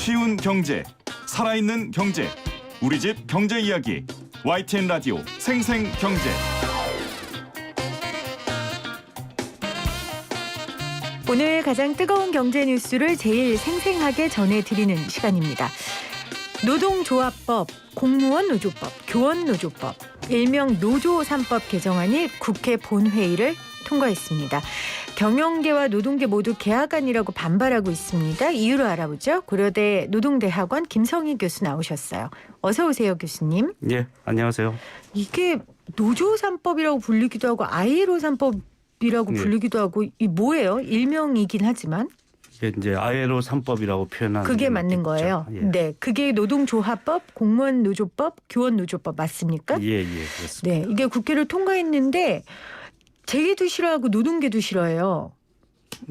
쉬운 경제, 살아있는 경제, 우리 집 경제 이야기, YTN 라디오 생생경제. 오늘 가장 뜨거운 경제 뉴스를 제일 생생하게 전해드리는 시간입니다. 노동조합법, 공무원노조법, 교원노조법, 일명 노조 3법 개정안이 국회 본회의를 통과했습니다. 경영계와 노동계 모두 개학안이라고 반발하고 있습니다. 이유를 알아보죠. 고려대 노동대학원 김성희 교수 나오셨어요. 어서 오세요, 교수님. 예, 안녕하세요. 이게 노조 3법이라고 불리기도 하고 ILO 3법이라고 불리기도 하고 이 뭐예요? 일명이긴 하지만. 이게 이제 ILO 3법이라고 표현하는 그게 맞는 거예요. 예. 네, 그게 노동조합법, 공무원노조법, 교원노조법 맞습니까? 예, 그렇습니다. 네, 이게 국회를 통과했는데 재계도 싫어하고 노동계도 싫어해요.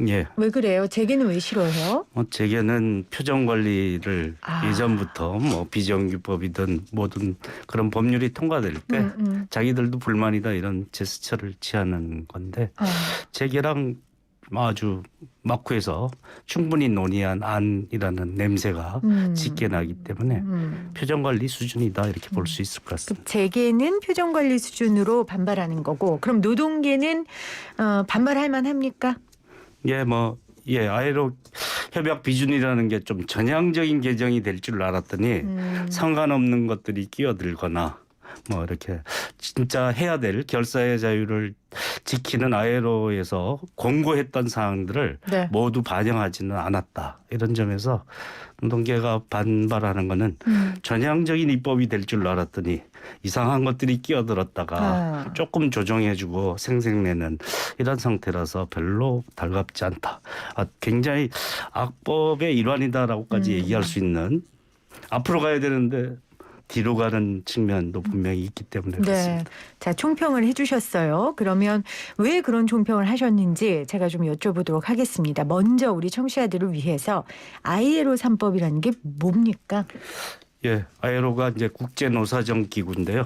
예. 왜 그래요? 재계는 왜 싫어해요? 재계는 표정 관리를 예전부터 뭐 비정규법이든 뭐든 그런 법률이 통과될 때 자기들도 불만이다 이런 제스처를 취하는 건데 재계랑 아주 막후에서 충분히 논의한 안이라는 냄새가 짙게 나기 때문에 표정 관리 수준이다 이렇게 볼 수 있을 것 같습니다. 재계는 표정 관리 수준으로 반발하는 거고, 그럼 노동계는 반발할 만합니까? ILO 협약 비준이라는 게 좀 전향적인 개정이 될 줄 알았더니 상관없는 것들이 끼어들거나 뭐 이렇게 진짜 해야 될 결사의 자유를 지키는 ILO에서 권고했던 사항들을 모두 반영하지는 않았다. 이런 점에서 노동계가 반발하는 거는 전향적인 입법이 될 줄 알았더니 이상한 것들이 끼어들었다가 조금 조정해주고 생색내는 이런 상태라서 별로 달갑지 않다. 굉장히 악법의 일환이다라고까지 얘기할 수 있는, 앞으로 가야 되는데 뒤로 가는 측면도 분명히 있기 때문에 그렇습니다. 네. 자, 총평을 해주셨어요. 그러면 왜 그런 총평을 하셨는지 제가 좀 여쭤보도록 하겠습니다. 먼저 우리 청취자들을 위해서 ILO 3법이라는 게 뭡니까? 예, ILO가 이제 국제노사정 기구인데요.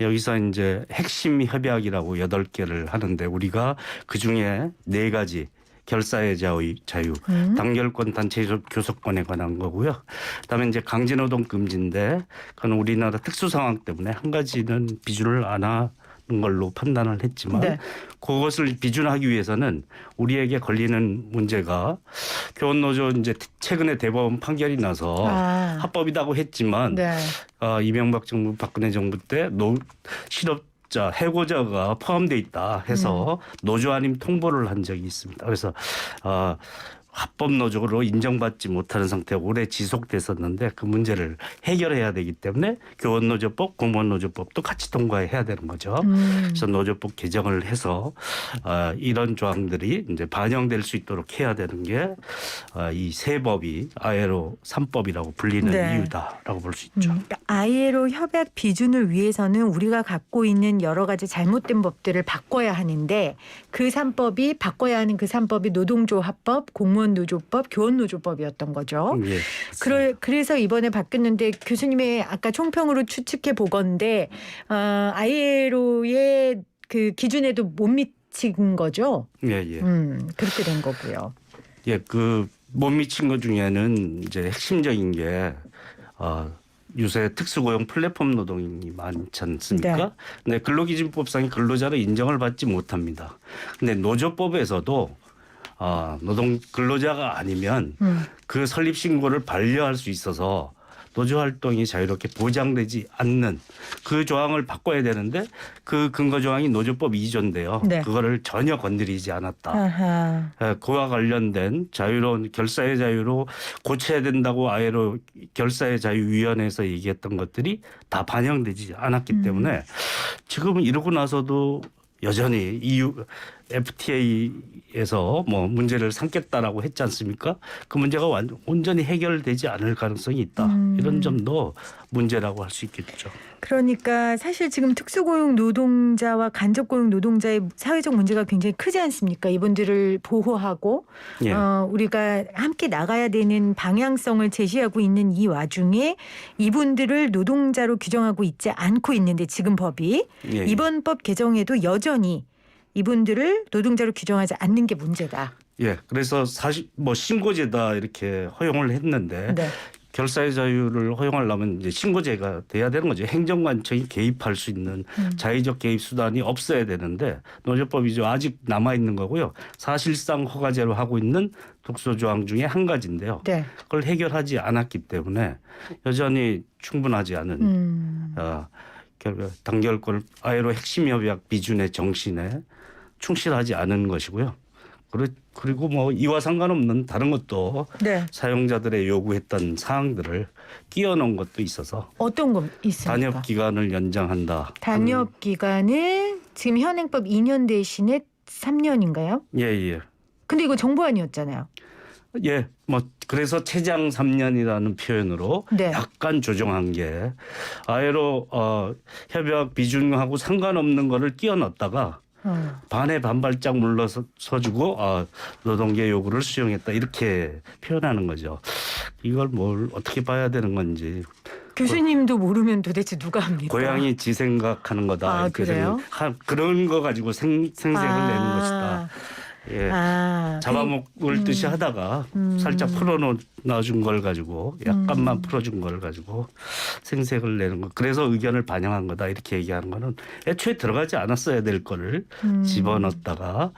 여기서 이제 핵심 협약이라고 8개를 하는데 우리가 그중에 4가지 결사의 자유, 단결권, 단체 교섭권에 관한 거고요. 그다음에 이제 강제노동 금지인데 그건 우리나라 특수 상황 때문에 한 가지는 비준을 안 하는 걸로 판단을 했지만 그것을 비준하기 위해서는 우리에게 걸리는 문제가 교원노조 이제 최근에 대법원 판결이 나서 합법이라고 했지만 이명박 정부, 박근혜 정부 때 실업자, 해고자가 포함되어 있다 해서 노조 아님 통보를 한 적이 있습니다. 그래서 합법 노조로 인정받지 못하는 상태가 오래 지속됐었는데 그 문제를 해결해야 되기 때문에 교원노조법, 공무원노조법도 같이 통과해야 되는 거죠. 그래서 노조법 개정을 해서 이런 조항들이 이제 반영될 수 있도록 해야 되는 게 이 세 법이 ILO 3법이라고 불리는 이유다라고 볼 수 있죠. 그러니까 ILO 협약 비준을 위해서는 우리가 갖고 있는 여러 가지 잘못된 법들을 바꿔야 하는데 그 3법이 바꿔야 하는 그 3법이 노동조합법, 공무원노조법, 교원노조법이었던 거죠. 예, 그래서 이번에 바뀌었는데 교수님의 아까 총평으로 추측해 보건데 ILO의 그 기준에도 못 미친 거죠. 그렇게 된 거고요. 예, 그 못 미친 것 중에는 이제 핵심적인 게 요새 특수고용 플랫폼 노동이 많지 않습니까? 근데 근로기준법상의 근로자를 인정을 받지 못합니다. 근데 노조법에서도 노동 근로자가 아니면 그 설립 신고를 반려할 수 있어서 노조 활동이 자유롭게 보장되지 않는 그 조항을 바꿔야 되는데 그 근거 조항이 노조법 2조인데요. 그거를 전혀 건드리지 않았다. 그와 관련된 자유로운 결사의 자유로 고쳐야 된다고 ILO 결사의 자유위원회에서 얘기했던 것들이 다 반영되지 않았기 때문에 지금 이러고 나서도 여전히 EU FTA에서 뭐 문제를 삼겠다라고 했지 않습니까? 그 문제가 온전히 해결되지 않을 가능성이 있다. 이런 점도 문제라고 할 수 있겠죠. 그러니까 사실 지금 특수고용 노동자와 간접고용 노동자의 사회적 문제가 굉장히 크지 않습니까? 이분들을 보호하고 우리가 함께 나가야 되는 방향성을 제시하고 있는 이 와중에 이분들을 노동자로 규정하고 있지 않고 있는데 지금 법이 이번 법 개정에도 여전히 이분들을 노동자로 규정하지 않는 게 문제다. 예, 그래서 사실 뭐 신고제다 이렇게 허용을 했는데 네. 결사의 자유를 허용하려면 이제 신고제가 돼야 되는 거죠. 행정관청이 개입할 수 있는 자의적 개입 수단이 없어야 되는데 노조법이 아직 남아 있는 거고요. 사실상 허가제로 하고 있는 독소조항 중에 한 가지인데요. 네. 그걸 해결하지 않았기 때문에 여전히 충분하지 않은 단결권 아예로 핵심 협약 비준의 정신에 충실하지 않은 것이고요. 그리고 뭐 이와 상관없는 다른 것도 네. 사용자들의 요구했던 사항들을 끼워넣은 것도 있어서 어떤 거 있습니까? 단협 기간을 연장한다. 단협 기간을 지금 현행법 2년 대신에 3년인가요? 예. 근데 이거 정부안이었잖아요. 예. 뭐 그래서 최장 3년이라는 표현으로 네. 약간 조정한 게 아예로 협약 비준하고 상관없는 거를 끼워넣었다가 반에 반발짝 물러서주고 노동계 요구를 수용했다 이렇게 표현하는 거죠. 이걸 뭘 어떻게 봐야 되는 건지. 교수님도 모르면 도대체 누가 합니까? 고양이 지 생각하는 거다. 아, 이렇게 그래요? 그런 거 가지고 생색을 내는 것이다. 예. 잡아먹을 듯이 하다가 살짝 풀어놔준 걸 가지고 약간만 풀어준 걸 가지고 생색을 내는 거. 그래서 의견을 반영한 거다 이렇게 얘기하는 거는 애초에 들어가지 않았어야 될 거를 집어넣었다가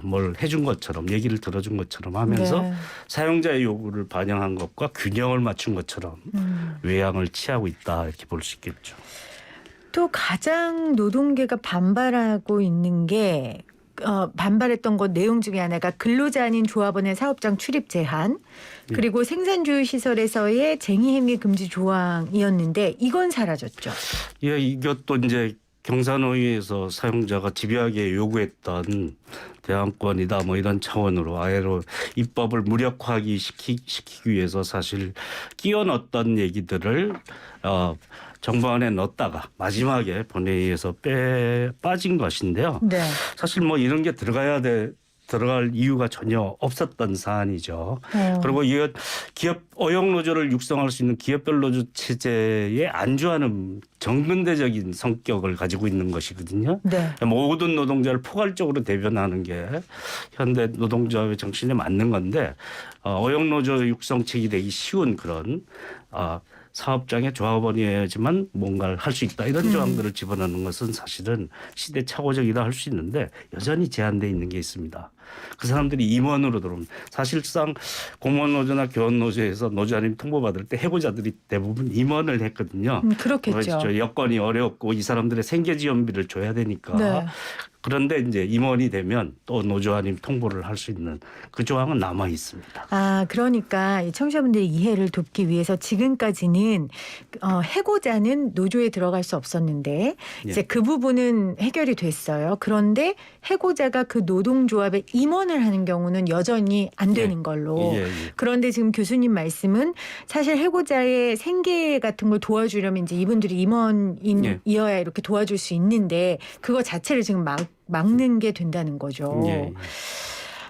뭘 해준 것처럼 얘기를 들어준 것처럼 하면서 네. 사용자의 요구를 반영한 것과 균형을 맞춘 것처럼 외양을 취하고 있다 이렇게 볼 수 있겠죠. 또 가장 노동계가 반발하고 있는 게 반발했던 것 내용 중에 하나가 근로자 아닌 조합원의 사업장 출입 제한 그리고 생산주요 시설에서의 쟁의행위 금지 조항이었는데 이건 사라졌죠. 예, 이것도 이제 경산호위에서 사용자가 집요하게 요구했던 대항권이다 뭐 이런 차원으로 아예로 입법을 무력화하기 시키기 위해서 사실 끼워 넣었던 얘기들을 정부안에 넣었다가 마지막에 본회의에서 빠진 것인데요. 네. 사실 뭐 이런 게 들어갈 이유가 전혀 없었던 사안이죠. 그리고 이거 기업 어용 노조를 육성할 수 있는 기업별 노조 체제에 안주하는 정근대적인 성격을 가지고 있는 것이거든요. 네. 모든 노동자를 포괄적으로 대변하는 게 현대 노동조합의 정신에 맞는 건데 어용 노조 육성책이 되기 쉬운 그런 사업장의 조합원이어야지만 뭔가를 할 수 있다. 이런 조항들을 집어넣는 것은 사실은 시대착오적이다 할 수 있는데 여전히 제한되어 있는 게 있습니다. 그 사람들이 임원으로 들어오면 사실상 공무원노조나 교원노조에서 노조 아님 통보받을 때 해고자들이 대부분 임원을 했거든요. 그렇겠죠. 여건이 어렵고 이 사람들의 생계지원비를 줘야 되니까. 네. 그런데 이제 임원이 되면 또 노조 아님 통보를 할 수 있는 그 조항은 남아 있습니다. 그러니까 이 청취자분들의 이해를 돕기 위해서 지금까지는 해고자는 노조에 들어갈 수 없었는데 이제 그 부분은 해결이 됐어요. 그런데 해고자가 그 노동조합의 임원을 하는 경우는 여전히 안 되는 걸로. 그런데 지금 교수님 말씀은 사실 해고자의 생계 같은 걸 도와주려면 이제 이분들이 임원이어야 이렇게 도와줄 수 있는데 그거 자체를 지금 막는 게 된다는 거죠.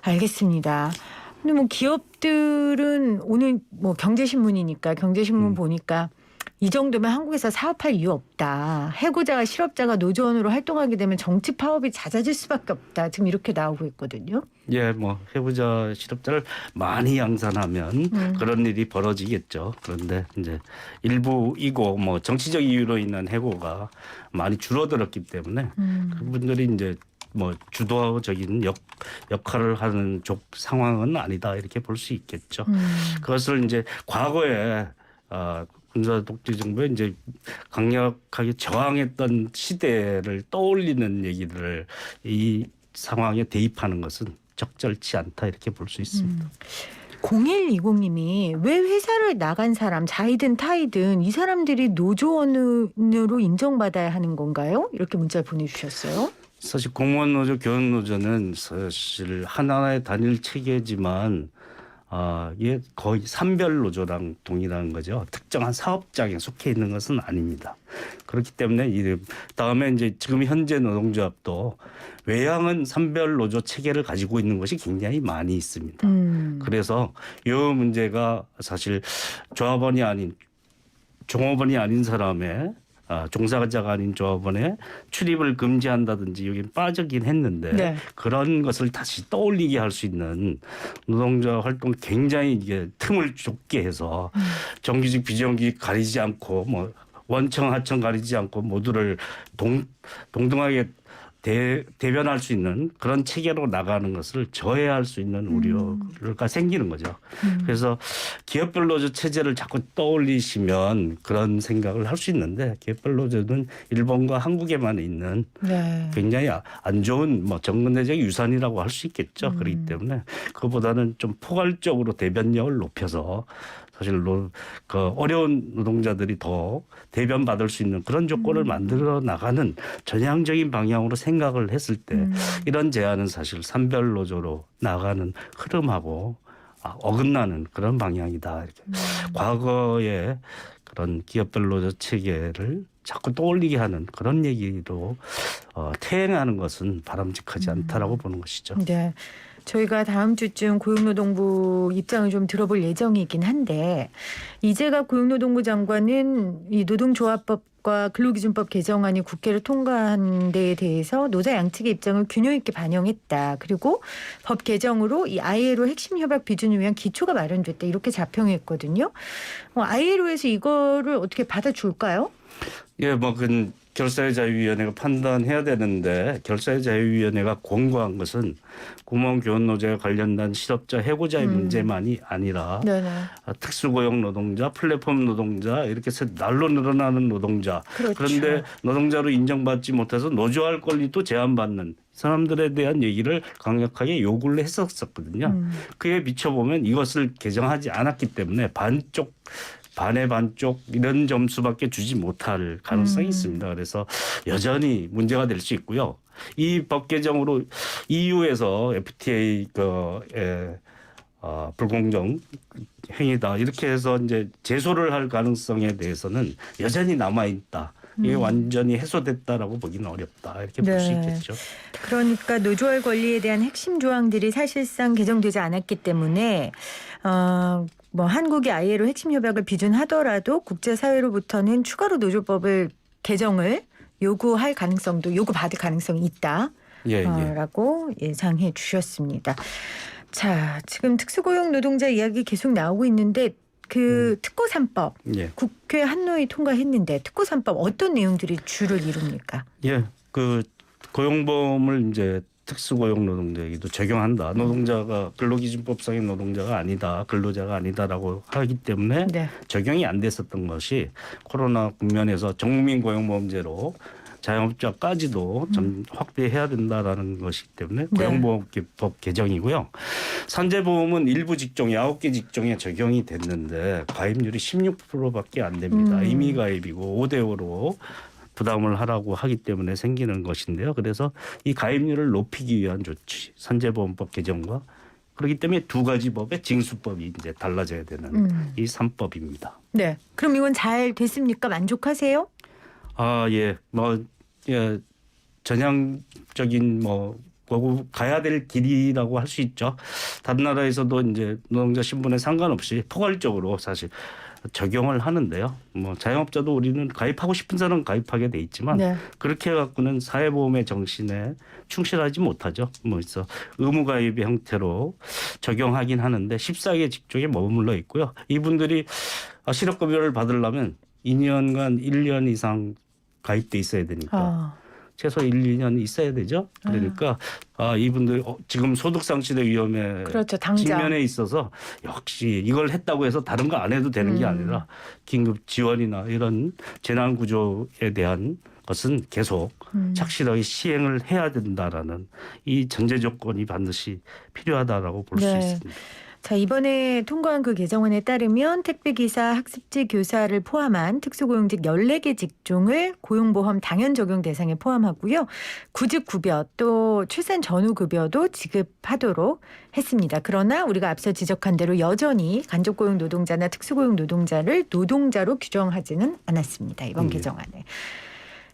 알겠습니다. 근데 뭐 기업들은 오늘 뭐 경제신문이니까 경제신문 보니까 이 정도면 한국에서 사업할 이유 없다. 해고자가 실업자가 노조원으로 활동하게 되면 정치 파업이 잦아질 수밖에 없다. 지금 이렇게 나오고 있거든요. 예, 뭐 해고자 실업자를 많이 양산하면 그런 일이 벌어지겠죠. 그런데 이제 일부이고 뭐 정치적 이유로 인한 해고가 많이 줄어들었기 때문에 그분들이 이제 뭐 주도적인 역할을 하는 상황은 아니다 이렇게 볼 수 있겠죠. 그것을 이제 과거에 군사 독재 정부에 이제 강력하게 저항했던 시대를 떠올리는 얘기들을 이 상황에 대입하는 것은 적절치 않다 이렇게 볼 수 있습니다. 0120님이 왜 회사를 나간 사람 자이든 타이든 이 사람들이 노조원으로 인정받아야 하는 건가요? 이렇게 문자를 보내주셨어요. 사실 공무원 노조, 교원 노조는 사실 하나의 단일 체계지만 이게 거의 산별 노조랑 동일한 거죠. 특정한 사업장에 속해 있는 것은 아닙니다. 그렇기 때문에 다음에 이제 지금 현재 노동조합도 외양은 산별 노조 체계를 가지고 있는 것이 굉장히 많이 있습니다. 그래서 이 문제가 사실 조합원이 아닌 종업원이 아닌 사람의 종사자가 아닌 조합원에 출입을 금지한다든지 여기 빠지긴 했는데 네. 그런 것을 다시 떠올리게 할 수 있는 노동자 활동 굉장히 이게 틈을 좁게 해서 정규직 비정규직 가리지 않고 뭐 원청 하청 가리지 않고 모두를 동등하게 대변할 수 있는 그런 체계로 나가는 것을 저해할 수 있는 우려가 생기는 거죠. 그래서 기업별 노조 체제를 자꾸 떠올리시면 그런 생각을 할 수 있는데 기업별 노조는 일본과 한국에만 있는 네. 굉장히 안 좋은 뭐 정근대적 유산이라고 할 수 있겠죠. 그렇기 때문에 그보다는 좀 포괄적으로 대변력을 높여서 사실 그 어려운 노동자들이 더 대변받을 수 있는 그런 조건을 만들어 나가는 전향적인 방향으로 생각을 했을 때 이런 제안은 사실 산별 노조로 나가는 흐름하고 어긋나는 그런 방향이다. 이렇게. 과거의 그런 기업별 노조 체계를 자꾸 떠올리게 하는 그런 얘기로 퇴행하는 것은 바람직하지 않다라고 보는 것이죠. 네. 저희가 다음 주쯤 고용노동부 입장을 좀 들어볼 예정이긴 한데 이재갑 고용노동부 장관은 이 노동조합법과 근로기준법 개정안이 국회를 통과한 데에 대해서 노사 양측의 입장을 균형 있게 반영했다. 그리고 법 개정으로 이 ILO 핵심 협약 비준을 위한 기초가 마련됐다. 이렇게 자평했거든요. ILO에서 이거를 어떻게 받아줄까요? 예, 뭐 그 결사의 자유위원회가 판단해야 되는데 결사의 자유위원회가 권고한 것은 구멍 교원 노조에 관련된 실업자 해고자의 문제만이 아니라 네네. 특수고용 노동자, 플랫폼 노동자 이렇게 해서 날로 늘어나는 노동자. 그렇죠. 그런데 노동자로 인정받지 못해서 노조할 권리도 제한받는 사람들에 대한 얘기를 강력하게 요구를 했었거든요. 그에 비춰보면 이것을 개정하지 않았기 때문에 반의 반쪽 이런 점수밖에 주지 못할 가능성이 있습니다. 그래서 여전히 문제가 될 수 있고요. 이 법 개정으로 EU에서 FTA 불공정 행위다 이렇게 해서 이제 제소를 할 가능성에 대해서는 여전히 남아 있다. 이게 완전히 해소됐다라고 보기는 어렵다 이렇게 볼 수 있겠죠. 그러니까 노조할 권리에 대한 핵심 조항들이 사실상 개정되지 않았기 때문에 뭐 한국이 ILO 핵심 협약을 비준하더라도 국제사회로부터는 추가로 노조법을 개정을 요구받을 가능성이 있다. 라고 예상해 주셨습니다. 자, 지금 특수고용 노동자 이야기 계속 나오고 있는데 그 특고 3법 국회 한노위 통과했는데 특고 3법 어떤 내용들이 주를 이룹니까? 예, 그 고용보험을 이제 특수고용 노동자에게도 적용한다. 노동자가 근로기준법상의 노동자가 아니다. 근로자가 아니다라고 하기 때문에 적용이 안 됐었던 것이 코로나 국면에서 전국민 고용보험제로 자영업자까지도 좀 확대해야 된다라는 것이기 때문에 고용보험법 개정이고요. 산재보험은 일부 직종 9개 직종에 적용이 됐는데 가입률이 16%밖에 안 됩니다. 임의 가입이고 5대5로 부담을 하라고 하기 때문에 생기는 것인데요. 그래서 이 가입률을 높이기 위한 조치, 산재보험법 개정과 그렇기 때문에 두 가지 법의 징수법이 이제 달라져야 되는 이 3법입니다. 네. 그럼 이건 잘 됐습니까? 만족하세요? 전향적인 가야 될 길이라고 할 수 있죠. 다른 나라에서도 이제 노동자 신분에 상관없이 포괄적으로 사실 적용을 하는데요. 자영업자도 우리는 가입하고 싶은 사람은 가입하게 돼 있지만 그렇게 해갖고는 사회보험의 정신에 충실하지 못하죠. 그래서 의무가입의 형태로 적용하긴 하는데 14개 직종에 머물러 있고요. 이분들이 실업급여를 받으려면 2년간 1년 이상 가입돼 있어야 되니까 최소 1, 2년 있어야 되죠. 그러니까 이분들 지금 소득상실의 위험에 직면에 있어서 역시 이걸 했다고 해서 다른 거 안 해도 되는 게 아니라 긴급 지원이나 이런 재난구조에 대한 것은 계속 착실하게 시행을 해야 된다라는 이 전제 조건이 반드시 필요하다라고 볼 수 있습니다. 자, 이번에 통과한 그 개정안에 따르면 택배기사, 학습지 교사를 포함한 특수고용직 14개 직종을 고용보험 당연 적용 대상에 포함하고요. 구직급여 또 출산 전후급여도 지급하도록 했습니다. 그러나 우리가 앞서 지적한 대로 여전히 간접고용 노동자나 특수고용 노동자를 노동자로 규정하지는 않았습니다. 이번 개정안에.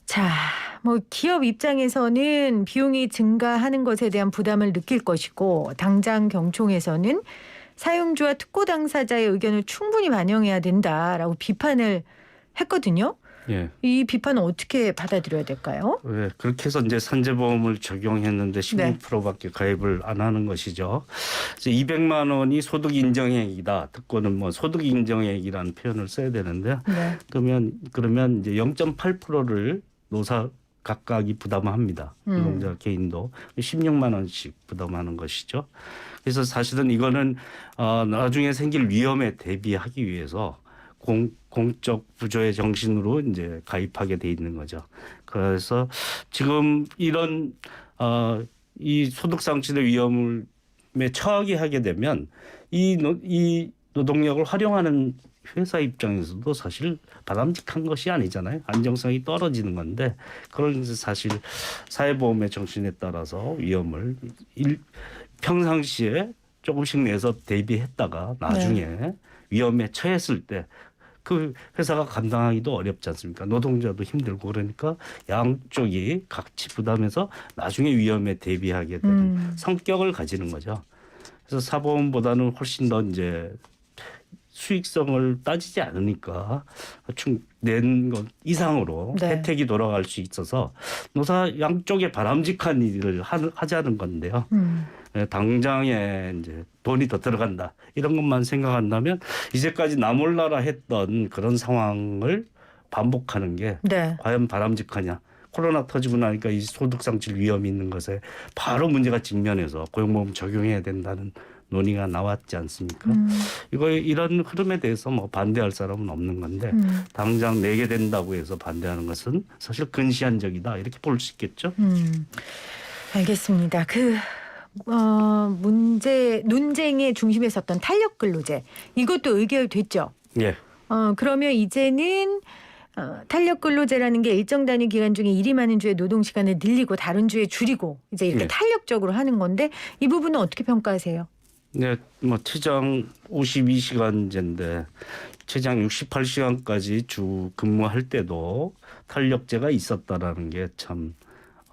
자, 기업 입장에서는 비용이 증가하는 것에 대한 부담을 느낄 것이고 당장 경총에서는 사용주와 특고 당사자의 의견을 충분히 반영해야 된다라고 비판을 했거든요. 예. 이 비판은 어떻게 받아들여야 될까요? 네, 그렇게 해서 이제 산재보험을 적용했는데 16%밖에 가입을 안 하는 것이죠. 이제 200만 원이 소득 인정액이다. 듣고는 뭐 소득 인정액이라는 표현을 써야 되는데요. 네. 그러면 이제 0.8%를 노사 각각이 부담합니다. 노동자 개인도 16만 원씩 부담하는 것이죠. 그래서 사실은 이거는 나중에 생길 위험에 대비하기 위해서 공적 부조의 정신으로 이제 가입하게 돼 있는 거죠. 그래서 지금 이런 이 소득 상실의 위험에 처하게 하게 되면 이 노동력을 활용하는 회사 입장에서도 사실 바람직한 것이 아니잖아요. 안정성이 떨어지는 건데 그런 사실 사회보험의 정신에 따라서 위험을 평상시에 조금씩 내서 대비했다가 나중에 위험에 처했을 때 그 회사가 감당하기도 어렵지 않습니까? 노동자도 힘들고 그러니까 양쪽이 같이 부담해서 나중에 위험에 대비하게 되는 성격을 가지는 거죠. 그래서 사보험보다는 훨씬 더 이제 수익성을 따지지 않으니까 낸 것 이상으로 혜택이 돌아갈 수 있어서 노사 양쪽에 바람직한 일을 하자는 건데요. 당장에 이제 돈이 더 들어간다 이런 것만 생각한다면 이제까지 나몰라라 했던 그런 상황을 반복하는 게 과연 바람직하냐. 코로나 터지고 나니까 이 소득상실 위험이 있는 것에 바로 문제가 직면해서 고용보험 적용해야 된다는 논의가 나왔지 않습니까? 이런 흐름에 대해서 뭐 반대할 사람은 없는 건데 당장 내게 된다고 해서 반대하는 것은 사실 근시안적이다 이렇게 볼 수 있겠죠. 알겠습니다. 논쟁의 중심에 섰던 탄력 근로제 이것도 의결됐죠. 예. 그러면 이제는 탄력 근로제라는 게 일정 단위 기간 중에 일이 많은 주에 노동 시간을 늘리고 다른 주에 줄이고 이제 이렇게 탄력적으로 하는 건데 이 부분은 어떻게 평가하세요? 네, 뭐 최장 52시간제인데 최장 68시간까지 주 근무할 때도 탄력제가 있었다라는 게 참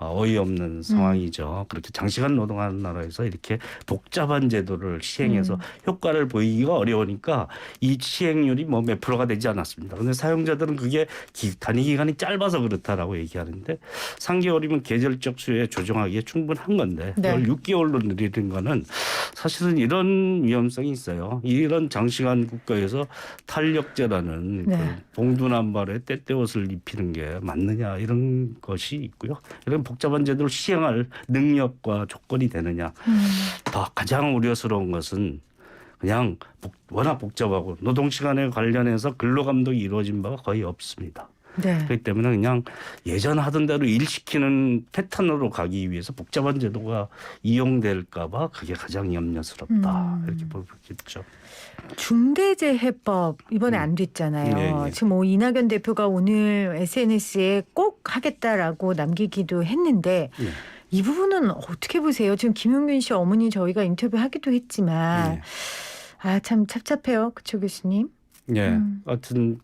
어이없는 상황이죠. 그렇게 장시간 노동하는 나라에서 이렇게 복잡한 제도를 시행해서 효과를 보이기가 어려우니까 이 시행률이 뭐 몇 프로가 되지 않았습니다. 그런데 사용자들은 그게 단위 기간이 짧아서 그렇다라고 얘기하는데 3개월이면 계절적 수요에 조정하기에 충분한 건데 그걸 6개월로 늘리는 거는 사실은 이런 위험성이 있어요. 이런 장시간 국가에서 탄력제라는 그 봉두남발에 때때옷을 입히는 게 맞느냐 이런 것이 있고요. 이런 복잡한 제도를 시행할 능력과 조건이 되느냐. 더 가장 우려스러운 것은 그냥 워낙 복잡하고 노동시간에 관련해서 근로감독이 이루어진 바가 거의 없습니다. 그렇기 때문에 그냥 예전 하던 대로 일시키는 패턴으로 가기 위해서 복잡한 제도가 이용될까 봐 그게 가장 염려스럽다. 이렇게 보겠죠. 중대재해법 이번에 안 됐잖아요. 지금 뭐 이낙연 대표가 오늘 SNS에 꼭 하겠다라고 남기기도 했는데 이 부분은 어떻게 보세요? 지금 김용균 씨 어머니 저희가 인터뷰하기도 했지만 참 찹찹해요. 그쵸 교수님? 하여튼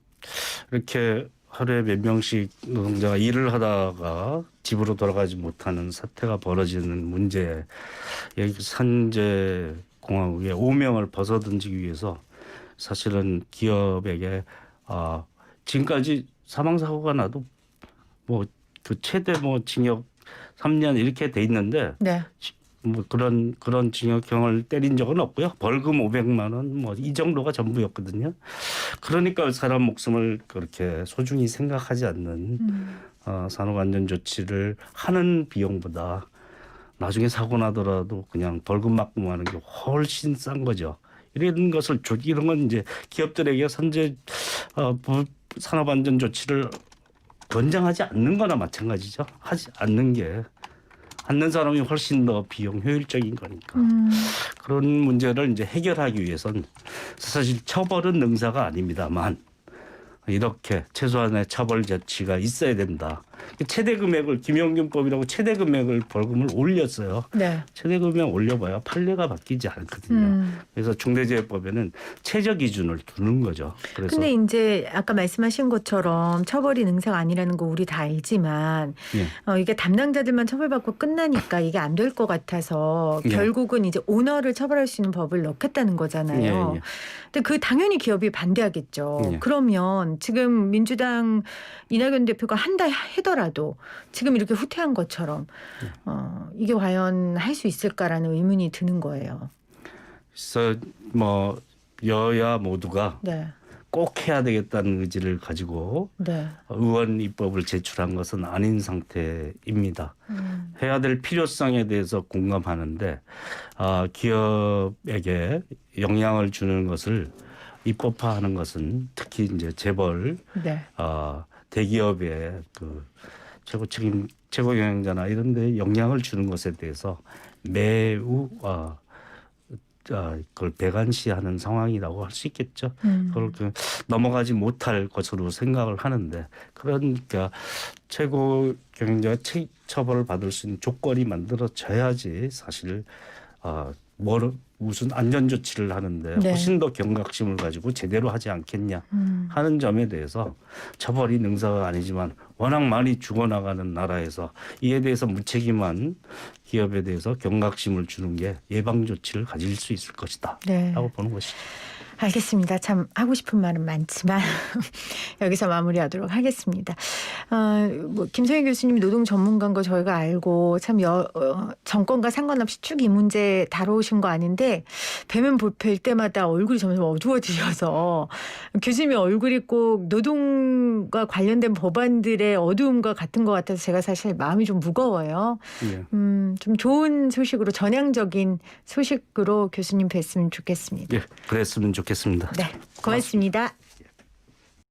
이렇게 하루에 몇 명씩 노동자가 일을 하다가 집으로 돌아가지 못하는 사태가 벌어지는 문제, 산재공화국의 오명을 벗어던지기 위해서 사실은 기업에게 지금까지 사망사고가 나도 뭐 그 최대 뭐 징역 3년 이렇게 돼 있는데 뭐 그런 징역형을 때린 적은 없고요. 벌금 500만 원 뭐 이 정도가 전부였거든요. 그러니까 사람 목숨을 그렇게 소중히 생각하지 않는 산업안전 조치를 하는 비용보다 나중에 사고 나더라도 그냥 벌금 맞고 마는 게 훨씬 싼 거죠. 이런 건 이제 기업들에게 산업안전 조치를 권장하지 않는 거나 마찬가지죠. 하지 않는 게 않는 사람이 훨씬 더 비용 효율적인 거니까. 그런 문제를 이제 해결하기 위해서는 사실 처벌은 능사가 아닙니다만 이렇게 최소한의 처벌 조치가 있어야 된다. 최대 금액을 김용균법이라고 최대 금액을 벌금을 올렸어요. 네. 최대 금액 올려봐야 판례가 바뀌지 않거든요. 그래서 중대재해법에는 최저 기준을 두는 거죠. 그래서 근데 이제 아까 말씀하신 것처럼 처벌이 능사가 아니라는 거 우리 다 알지만 예. 이게 담당자들만 처벌받고 끝나니까 이게 안 될 것 같아서 예. 결국은 이제 오너를 처벌할 수 있는 법을 넣겠다는 거잖아요. 예, 예. 근데 그 당연히 기업이 반대하겠죠. 예. 그러면 지금 민주당 이낙연 대표가 한다 하더라도 지금 이렇게 후퇴한 것처럼 이게 과연 할 수 있을까라는 의문이 드는 거예요. 그래서 뭐 여야 모두가 네. 꼭 해야 되겠다는 의지를 가지고 네. 의원 입법을 제출한 것은 아닌 상태입니다. 해야 될 필요성에 대해서 공감하는데 기업에게 영향을 주는 것을 입법화하는 것은 특히 이제 재벌 네. 대기업의 그 최고 책임 최고 경영자나 이런 데 영향을 주는 것에 대해서 매우 그걸 배관시하는 상황이라고 할 수 있겠죠. 그걸 넘어가지 못할 것으로 생각을 하는데 그러니까 최고 경영자가 처벌을 받을 수 있는 조건이 만들어져야지 사실 무슨 안전 조치를 하는데 네. 훨씬 더 경각심을 가지고 제대로 하지 않겠냐 하는 점에 대해서 처벌이 능사가 아니지만 워낙 많이 죽어나가는 나라에서 이에 대해서 무책임한 기업에 대해서 경각심을 주는 게 예방 조치를 가질 수 있을 것이다 네. 라고 보는 것이죠. 알겠습니다. 참 하고 싶은 말은 많지만 여기서 마무리하도록 하겠습니다. 뭐 김성희 교수님이 노동 전문가인 거 저희가 알고 참 정권과 상관없이 쭉 이 문제 다뤄오신 거 아닌데 뵈면 뵐 때마다 얼굴이 점점 어두워지셔서 교수님의 얼굴이 꼭 노동과 관련된 법안들의 어두움과 같은 것 같아서 제가 사실 마음이 좀 무거워요. 예. 좀 좋은 소식으로 전향적인 소식으로 교수님 뵀으면 좋겠습니다. 예, 그랬으면 좋겠습니다. 네, 고맙습니다.